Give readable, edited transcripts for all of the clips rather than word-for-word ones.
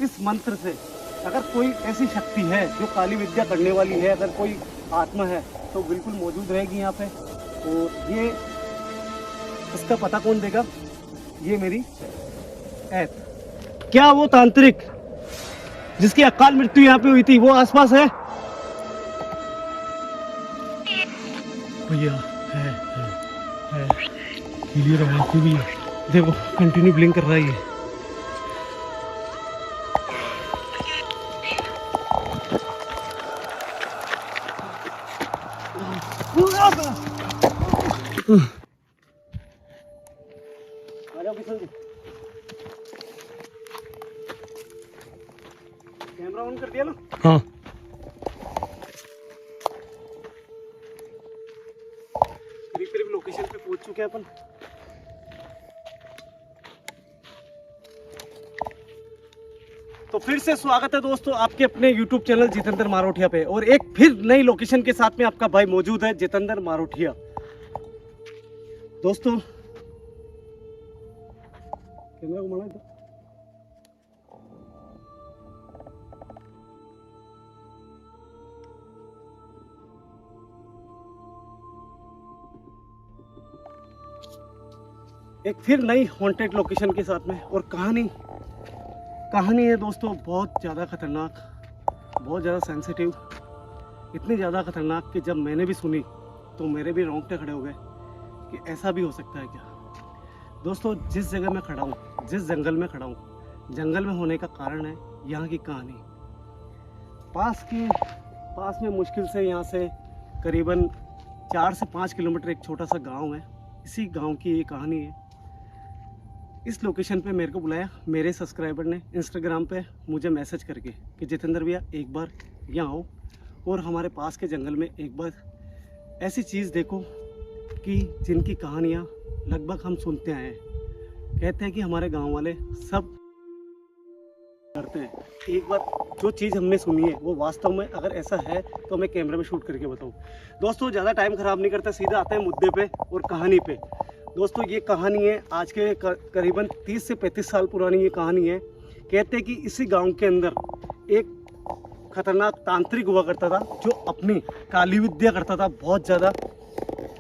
इस मंत्र से अगर कोई ऐसी शक्ति है जो काली विद्या करने वाली है, अगर कोई आत्मा है तो बिल्कुल मौजूद रहेगी यहाँ पे। और ये इसका पता कौन देगा? ये मेरी ऐप। क्या वो तांत्रिक जिसकी अकाल मृत्यु यहाँ पे हुई थी वो आसपास है? भैया है क्लियर आवाज भी है। देखो कंटिन्यू ब्लिंक कर रहा है ये। कैमरा ऑन कर दिया ना? हाँ। करीब लोकेशन पे पहुंच चुके हैं अपन। तो फिर से स्वागत है दोस्तों आपके अपने YouTube चैनल जितेंद्र मारोठिया पे, और एक फिर नई लोकेशन के साथ में आपका भाई मौजूद है जितेंद्र मारोठिया। दोस्तों कैमरा को मना एक फिर नई हॉन्टेड लोकेशन के साथ में। और कहानी है दोस्तों बहुत ज़्यादा खतरनाक, बहुत ज़्यादा सेंसिटिव, इतनी ज़्यादा खतरनाक कि जब मैंने भी सुनी तो मेरे भी रोंगटे खड़े हो गए कि ऐसा भी हो सकता है क्या। दोस्तों जिस जगह में खड़ा हूँ, जिस जंगल में खड़ा हूँ, जंगल में होने का कारण है यहाँ की कहानी। पास में मुश्किल से यहाँ से करीबन 4 से 5 किलोमीटर एक छोटा सा गांव है। इसी गांव की ये कहानी है। इस लोकेशन पे मेरे को बुलाया मेरे सब्सक्राइबर ने इंस्टाग्राम पे मुझे मैसेज करके कि जितेंद्र भैया एक बार यहाँ आओ और हमारे पास के जंगल में एक बार ऐसी चीज़ देखो कि जिनकी कहानियाँ लगभग हम सुनते आए हैं। कहते हैं कि हमारे गांव वाले सब करते हैं। एक बार जो चीज़ हमने सुनी है वो वास्तव में अगर ऐसा है तो मैं कैमरे में शूट करके बताऊं। दोस्तों ज़्यादा टाइम ख़राब नहीं करता, सीधा आते हैं मुद्दे पे और कहानी पे। दोस्तों ये कहानी है आज के करीबन 30 से 35 साल पुरानी ये कहानी है। कहते हैं कि इसी गांव के अंदर एक खतरनाक तांत्रिक हुआ करता था जो अपनी काली विद्या करता था बहुत ज़्यादा,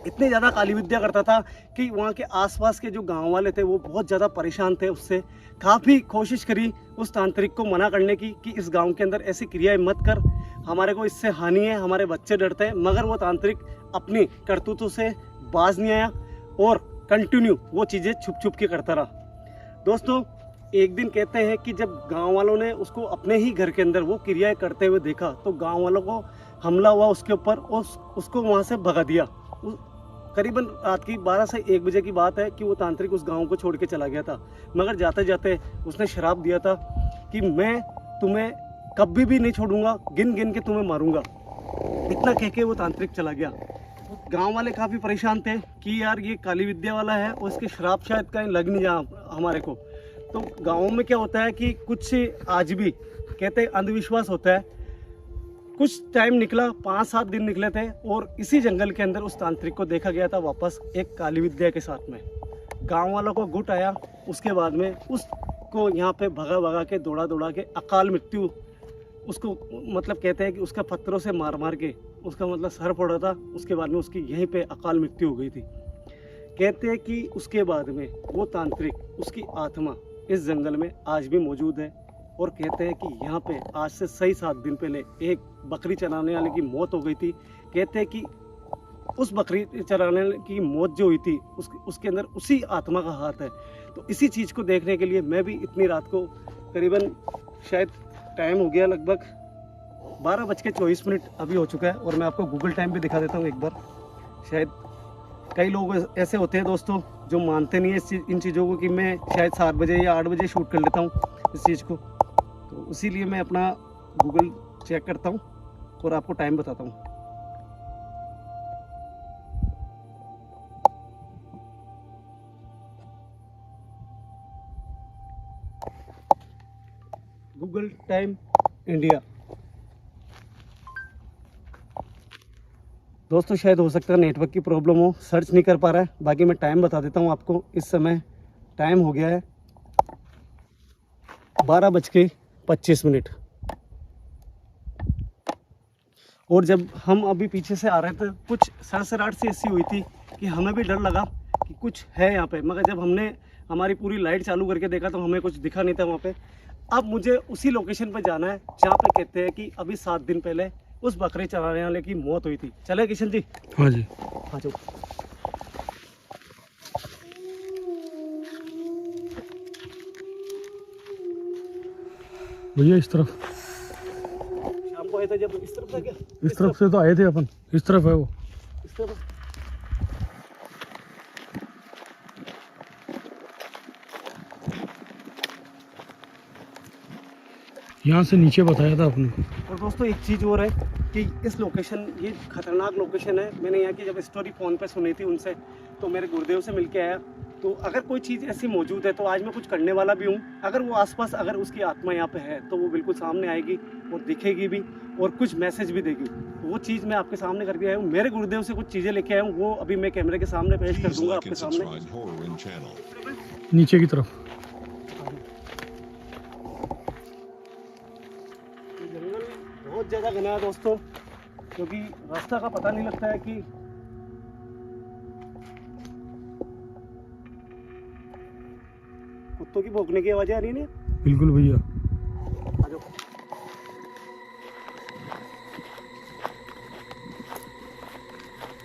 इतनी ज़्यादा काली विद्या करता था कि वहाँ के आसपास के जो गांव वाले थे वो बहुत ज़्यादा परेशान थे उससे। काफ़ी कोशिश करी उस तांत्रिक को मना करने की कि इस गांव के अंदर ऐसी क्रियाएं मत कर, हमारे को इससे हानि है, हमारे बच्चे डरते हैं। मगर वो तांत्रिक अपनी करतूतों से बाज नहीं आया और कंटिन्यू वो चीज़ें छुप के करता रहा। दोस्तों एक दिन कहते हैं कि जब गांव वालों ने उसको अपने ही घर के अंदर वो क्रियाएं करते हुए देखा तो गांव वालों को हमला हुआ उसके ऊपर और उसको वहाँ से भगा दिया। करीबन रात की 12 से 1 बजे की बात है कि वो तांत्रिक उस गांव को छोड़ के चला गया था। मगर जाते जाते उसने श्राप दिया था कि मैं तुम्हें कभी भी नहीं छोड़ूंगा, गिन गिन के तुम्हें मारूंगा। इतना कह के वो तांत्रिक चला गया। गांव वाले काफ़ी परेशान थे कि यार ये काली विद्या वाला है और इसके श्राप शायद कहीं लग नहीं जा हमारे को। तो गाँव में क्या होता है कि कुछ आज भी कहते हैं अंधविश्वास होता है। कुछ टाइम निकला, 5-7 दिन निकले थे और इसी जंगल के अंदर उस तांत्रिक को देखा गया था वापस एक काली विद्या के साथ में। गांव वालों को गुट आया। उसके बाद में उसको यहाँ पे भगा के दौड़ा के अकाल मृत्यु उसको, मतलब कहते हैं कि उसका पत्थरों से मार के उसका मतलब सर फोड़ा था। उसके बाद में उसकी यहीं पे अकाल मृत्यु हो गई थी। कहते हैं कि उसके बाद में वो तांत्रिक, उसकी आत्मा इस जंगल में आज भी मौजूद है। और कहते हैं कि यहाँ पे आज से सही 7 दिन पहले एक बकरी चराने वाले की मौत हो गई थी। कहते हैं कि उस बकरी चराने वाले की मौत जो हुई थी उसके अंदर उसी आत्मा का हाथ है। तो इसी चीज़ को देखने के लिए मैं भी इतनी रात को करीबन शायद टाइम हो गया लगभग 12:24 अभी हो चुका है। और मैं आपको गूगल टाइम भी दिखा देता हूँ एक बार। शायद कई लोग ऐसे होते हैं दोस्तों जो मानते नहीं है इन चीज़ों को कि मैं शायद 7 बजे या 8 बजे शूट कर लेता हूँ इस चीज़ को। तो इसीलिए मैं अपना गूगल चेक करता हूँ और आपको टाइम बताता हूँ। Google time India. दोस्तों शायद हो सकता है नेटवर्क की प्रॉब्लम हो, सर्च नहीं कर पा रहा है। बाकी मैं टाइम बता देता हूँ आपको। इस समय टाइम हो गया है 12:05 25 मिनट। और जब हम अभी पीछे से आ रहे थे कुछ सड़सड़ाहट सी ऐसी हुई थी कि हमें भी डर लगा कि कुछ है यहाँ पे, मगर जब हमने हमारी पूरी लाइट चालू करके देखा तो हमें कुछ दिखा नहीं था वहाँ पे। अब मुझे उसी लोकेशन पर जाना है जहाँ पे कहते हैं कि अभी 7 दिन पहले उस बकरे चराने वाले की मौत हुई थी। चले किशन जी? हाँ जी, आ जाओ। भैया इस तरफ, शाम को आए थे जब, इस तरफ था क्या? इस तरफ से तो आए थे अपन, इस तरफ है वो। इस तरफ। यहाँ से नीचे बताया था आपने। और दोस्तों एक चीज़ और है कि इस लोकेशन, ये खतरनाक लोकेशन है। मैंने यहाँ की जब स्टोरी फ़ोन पे सुनी थी उनसे, तो मेरे गुरुदेव से मिलके आया। तो अगर कोई चीज़ ऐसी मौजूद है तो आज मैं कुछ करने वाला भी हूँ। अगर वो आसपास, अगर उसकी आत्मा यहाँ पे है तो वो बिल्कुल सामने आएगी और दिखेगी भी और कुछ मैसेज भी देगी। तो वो चीज़ मैं आपके सामने करके आया हूँ। मेरे गुरुदेव से कुछ चीज़ें लेके आया हूँ, वो अभी मैं कैमरे के सामने पेश कर दूँगा आपके सामने। नीचे की तरफ जंगल बहुत ज़्यादा घना है दोस्तों, क्योंकि रास्ता का पता नहीं लगता है कि कुत्तों की भौंकने की आवाज़ें आ रही है। बिल्कुल भैया। आ जाओ।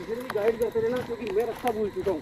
इधर भी गाइड करते रहना क्योंकि मैं रास्ता भूल चुका हूँ।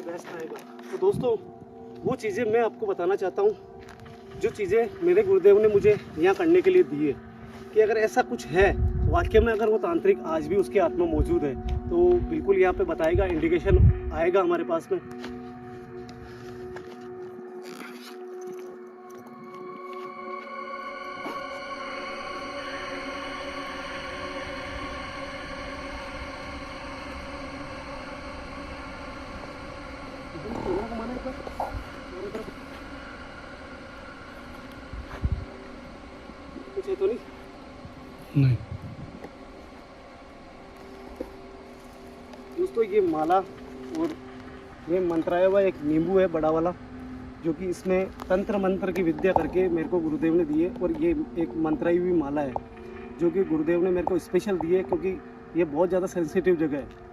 बेस्ट आएगा। तो दोस्तों वो चीज़ें मैं आपको बताना चाहता हूँ, जो चीज़ें मेरे गुरुदेव ने मुझे यहाँ करने के लिए दी है, कि अगर ऐसा कुछ है वाकई में, अगर वो तांत्रिक आज भी उसकी आत्मा मौजूद है तो बिल्कुल यहाँ पे बताएगा, इंडिकेशन आएगा हमारे पास में। कुछ है तो नहीं? दोस्तों ये माला और ये मंत्राया हुआ एक नींबू है बड़ा वाला, जो कि इसमें तंत्र मंत्र की विद्या करके मेरे को गुरुदेव ने दी है। और ये एक मंत्राई हुई माला है जो कि गुरुदेव ने मेरे को स्पेशल दी है, क्योंकि ये बहुत ज़्यादा सेंसिटिव जगह है।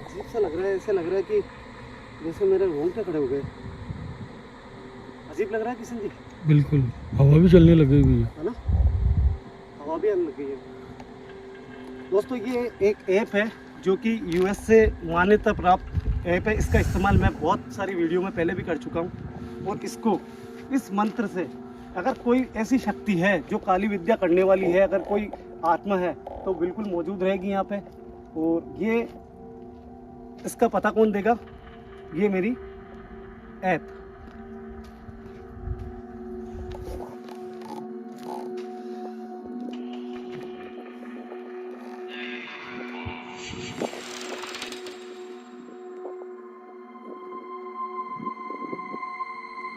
अजीब सा लग रहा है, ऐसे लग रहा है कि जैसे मेरे रोंगटे खड़े हो गए। अजीब लग रहा है किशन जी? बिल्कुल, हवा भी चलने लग गई है ना, हवा भी आने लग गई है। दोस्तों ये एक ऐप है जो कि यूएस से मान्यता प्राप्त ऐप है, इसका इस्तेमाल मैं बहुत सारी वीडियो में पहले भी कर चुका हूँ। और इसको, इस मंत्र से अगर कोई ऐसी शक्ति है जो काली विद्या करने वाली है, अगर कोई आत्मा है तो बिल्कुल मौजूद रहेगी यहाँ पे। और ये इसका पता कौन देगा? ये मेरी ऐप।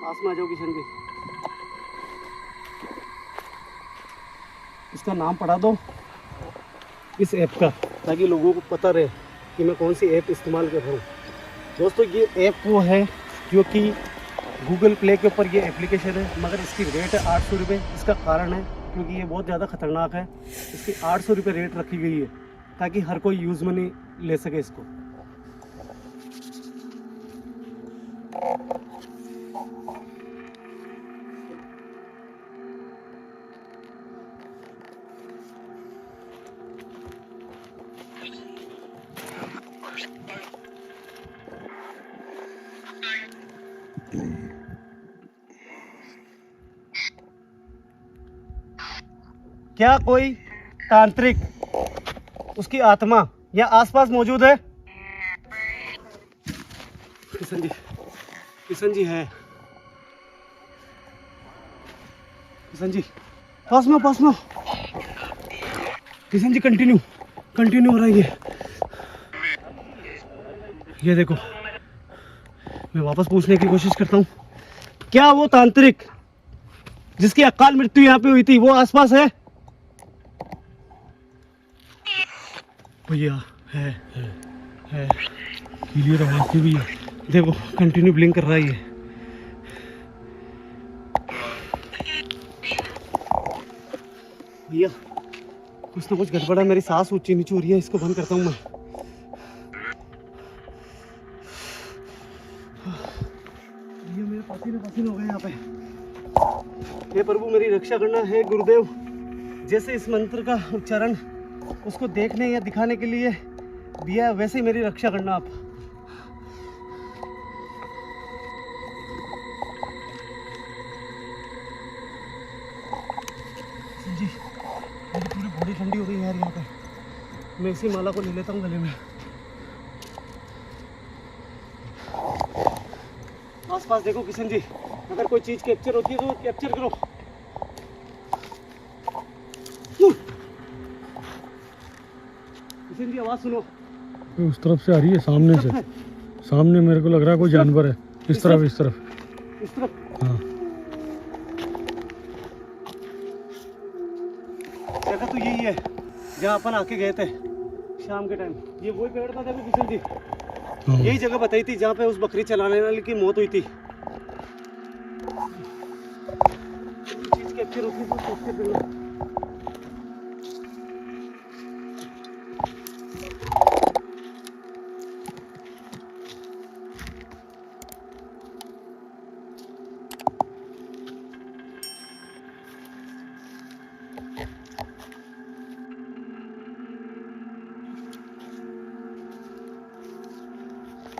पास में आ जाओ किशन जी, इसका नाम पढ़ा दो इस ऐप का, ताकि लोगों को पता रहे कि मैं कौन सी ऐप इस्तेमाल कर रहा हूँ। दोस्तों ये ऐप वो है जो कि गूगल प्ले के ऊपर ये एप्लीकेशन है, मगर इसकी रेट है 800 रुपये। इसका कारण है क्योंकि ये बहुत ज़्यादा ख़तरनाक है, इसकी 800 रुपये रेट रखी गई है ताकि हर कोई यूज़ में नहीं ले सके इसको। क्या कोई तांत्रिक, उसकी आत्मा या आसपास मौजूद है? किशन जी, किशन जी है। किशन जी पास में, पास में। किशन जी कंटिन्यू, कंटिन्यू हो रहा है ये देखो। मैं वापस पूछने की कोशिश करता हूँ, क्या वो तांत्रिक जिसकी अकाल मृत्यु यहाँ पे हुई थी वो आसपास है? भैया है क्लियर आवाज भी है। देखो कंटिन्यू ब्लिंक कर रहा है ये। भैया कुछ ना कुछ गड़बड़ है, मेरी सांस ऊंची नीची हो रही है, इसको बंद करता हूँ मैं। भैया मेरे पसीने पसीने हो गए यहाँ पे। हे प्रभु मेरी रक्षा करना है गुरुदेव। जैसे इस मंत्र का उच्चारण उसको देखने या दिखाने के लिए दिया है, वैसे ही मेरी रक्षा करना आप। जी मेरी पूरी बॉडी ठंडी हो गई यार यहाँ पे। मैं इसी माला को ले लेता हूँ गले में। आस पास देखो किशन जी, अगर कोई चीज कैप्चर होती है तो कैप्चर करो। किशन जी आवाज सुनो। उस तरफ से आ रही है, सामने से। सामने मेरे को लग रहा है कोई जानवर है। इस तरफ, इस तरफ, इस तरफ। हाँ जगह तो यही है जहाँ अपन आके गए थे शाम के टाइम। ये वही पेड़ था देखो किशन जी, हाँ। यही जगह बताई थी जहाँ पे उस बकरी चलाने वाले की मौत हुई थी। चीज कैप्चर होती तो कैप्चर करो।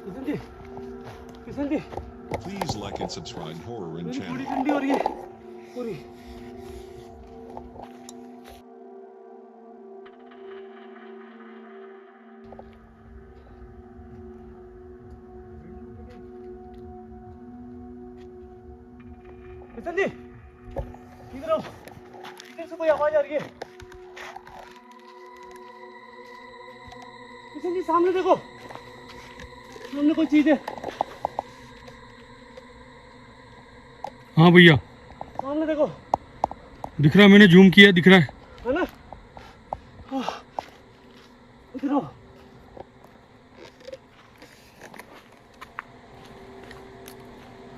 Kishan ji, Kishan ji Please like and subscribe Horror and मेरी पूरी channel. ठंडी हो रही है पूरी। किशन जी इधर आओ, इधर से कोई आवाज आ रही है। किशन जी सामने देखो, सामने कोई चीज है। हाँ भैया सामने देखो, दिख रहा है, मैंने जूम किया, दिख रहा है। है ना? इधर आओ।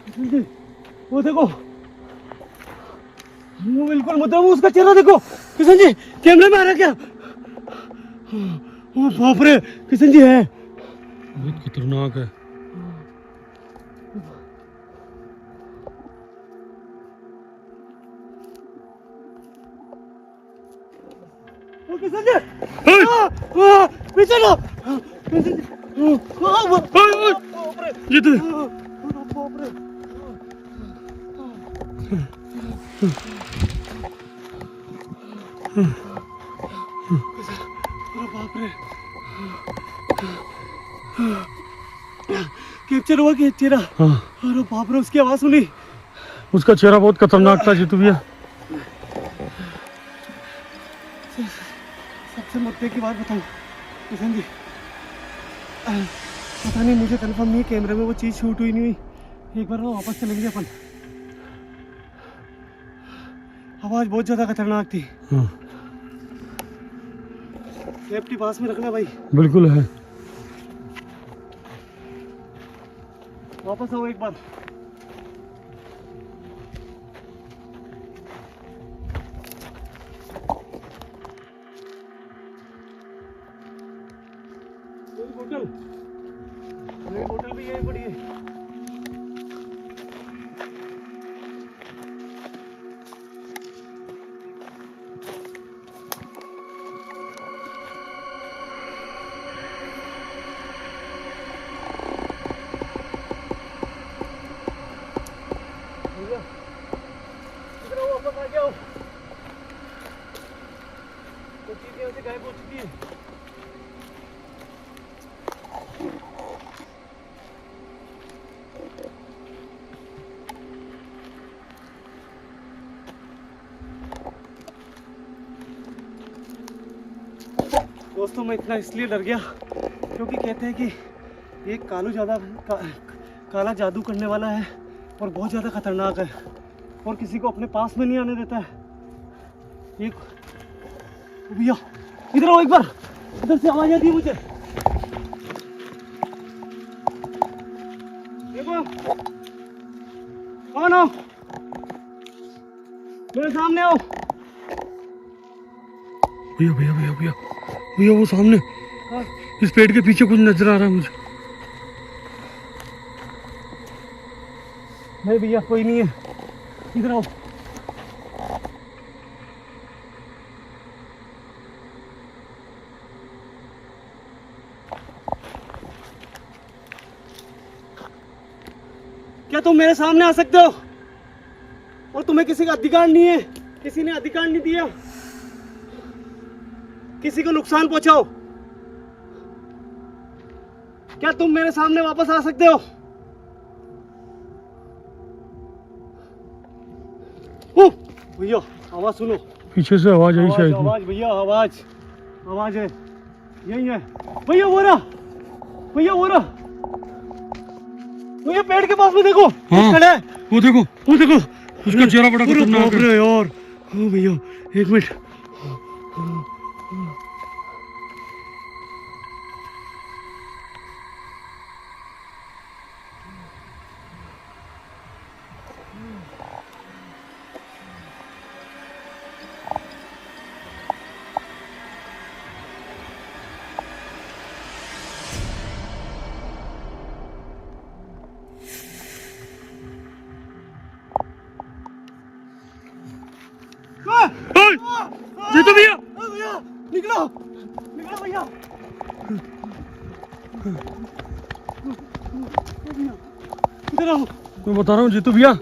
किशन जी वो देखो, वो बिल्कुल मतलब उसका चेहरा देखो। किशन जी कैमरे में आ रहा क्या? ओ बाप रे, किशन जी है। बहुत खतरनाक है। ओ किशन जी पीछे लो। किशन जी जीतू बाप रे। अरे बाप रे, कैप्चर हुआ कि चेहरा। हाँ अरे बाप रे, उसकी आवाज सुनी। उसका चेहरा बहुत खतरनाक था जीतू भैया। सबसे मुद्दे की बात बताऊं किशन जी, पता नहीं, मुझे कंफर्म नहीं है कैमरे में वो चीज़ शूट हुई नहीं हुई। एक बार वो वापस चलेंगे अपन। आवाज़ बहुत ज़्यादा खतरनाक थी। हाँ सेफ्टी पास में रखना भाई। बिल्कुल है। वापस आओ एक बार। मेरी बोतल भी यही पड़ी है। भैया, इधर आओ, वापस आ जाओ। वो चीज़ यहाँ से गायब हो चुकी है। दोस्तों, मैं इतना इसलिए डर गया क्योंकि कहते हैं कि ये काला जादू करने वाला है और बहुत ज़्यादा खतरनाक है और किसी को अपने पास में नहीं आने देता है। एक भैया, इधर आओ एक बार। इधर से आवाज आती है मुझे। देखो, कौन हो? मेरे सामने आओ। भैया भैया भैया भैया भैया, वो सामने हाँ। इस पेड़ के पीछे कुछ नजर आ रहा है मुझे। नहीं भैया, कोई नहीं है। इधर आओ। क्या तुम मेरे सामने आ सकते हो? और तुम्हें किसी का अधिकार नहीं है, किसी ने अधिकार नहीं दिया किसी को नुकसान पहुंचाओ। क्या तुम मेरे सामने वापस आ सकते हो? भैया, आवाज सुनो। पीछे से आवाज आई शायद। आवाज भैया, आवाज है। यही है भैया, वो रहा भैया, वो रहा भैया, पेड़ के पास में देखो। हाँ, खड़ा है। वो देखो उसका चेहरा बड़ा खतरनाक है। यार, हाँ भैया, एक मिनट। जीतू भैया, भैया, निकलो भैया। इधर आओ। मैं बता रहा हूँ जीतू भैया।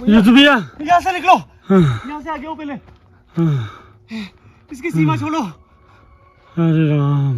जीतू भैया, यहाँ से निकलो। यहाँ से आगे हो पहले। इसकी सीमा छोड़ो। अरे राम।